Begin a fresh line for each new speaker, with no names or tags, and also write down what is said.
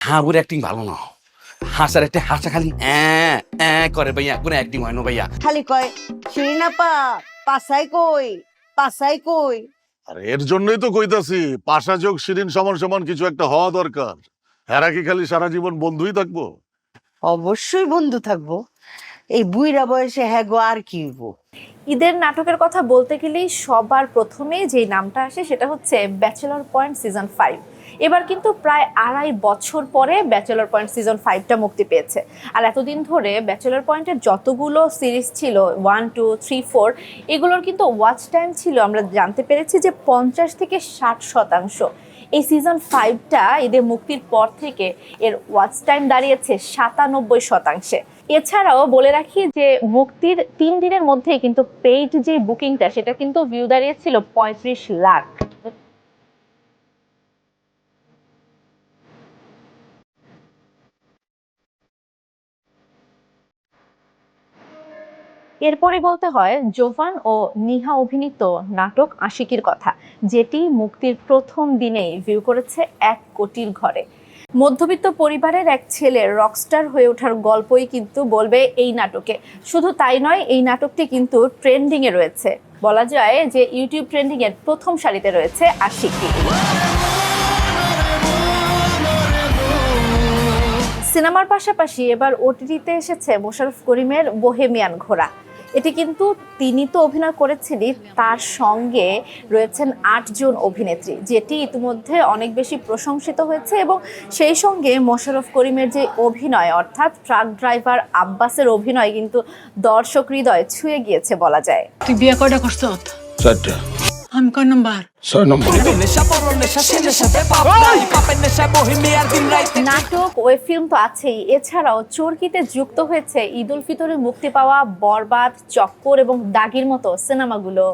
হাবুর অ্যাক্টিং ভালো না, হাসার একটা হাসা খালি করে ভাইয়া, কোনো অ্যাক্টিং হয় না ভাইয়া।
খালি কয় শিরিন আপা পাসাই কই, পাসাই কই।
আর এর জন্যই তো কইতাছি পাশা যোগ শিরিন সমান সমান কিছু একটা হওয়া দরকার। হেরা কি খালি সারা জীবন বন্ধুই থাকবো?
অবশ্যই বন্ধু থাকবো, এই বুইরা বয়সে হ্যাঁ গো আর কি হইব।
ঈদের নাটকের কথা বলতে গেলেই সবার প্রথমে যে নামটা আসে সেটা হচ্ছে ব্যাচেলর পয়েন্ট সিজন 5। এবার কিন্তু প্রায় 2.5 বছর পরে ব্যাচেলর পয়েন্ট সিজন 5টা মুক্তি পেয়েছে। আর এতদিন ধরে ব্যাচেলর পয়েন্টের যতগুলো সিরিজ ছিল 1, 2, 3, 4 এগুলোর কিন্তু ওয়াচ টাইম ছিল, আমরা জানতে পেরেছি যে 50 থেকে 60%। এই সিজন 5টা ঈদের মুক্তির পর থেকে এর ওয়াচ টাইম দাঁড়িয়েছে 97%। এছাড়াও বলে রাখি যে মুক্তির 3 দিনের মধ্যে কিন্তু পেইড যে বুকিংটা সেটা কিন্তু ভিউ দাঁড়িয়েছিল 35 লাখ। এরপরে বলতে হয় জোভান ও নিহা অভিনীত নাটক আশিকির কথা, যেটি মুক্তির প্রথম দিনেই ভিউ করেছে 1 কোটির ঘরে। মধ্যবিত্ত পরিবারের এক ছেলের রকস্টার হয়ে ওঠার গল্পই কিন্তু বলবে এই নাটকে। শুধু তাই নয়, এই নাটকটি কিন্তু ট্রেন্ডিংয়ে রয়েছে, বলা যায় যে ইউটিউব ট্রেন্ডিংয়ের প্রথম সারিতে রয়েছে আশিকি। সিনেমার পাশাপাশি এবার ওটিটিতে এসেছে মোশাররফ করিমের বোহেমিয়ান ঘোড়া। এটি কিন্তু তিনি তো অভিনয় করেছিলেন, তার সঙ্গে রয়েছেন 8 জন অভিনেত্রী, যেটি ইতিমধ্যে অনেক বেশি প্রশংসিত হয়েছে। এবং সেই সঙ্গে মোশাররফ করিমের যে অভিনয়, অর্থাৎ ট্রাক ড্রাইভার আব্বাসের অভিনয় কিন্তু দর্শক হৃদয় ছুঁয়ে গিয়েছে বলা যায়।
তুই বিয়ে কয়টা করছ?
4টা।
আমি কয় নাম্বার?
6 নম্বর।
নাটক, ওয়েব ফিল্ম তো আছেই, এছাড়াও চরকিতে যুক্ত হয়েছে ঈদ উল ফিতরে মুক্তি পাওয়া বরবাদ, চক্কর এবং দাগির মতো সিনেমাগুলো।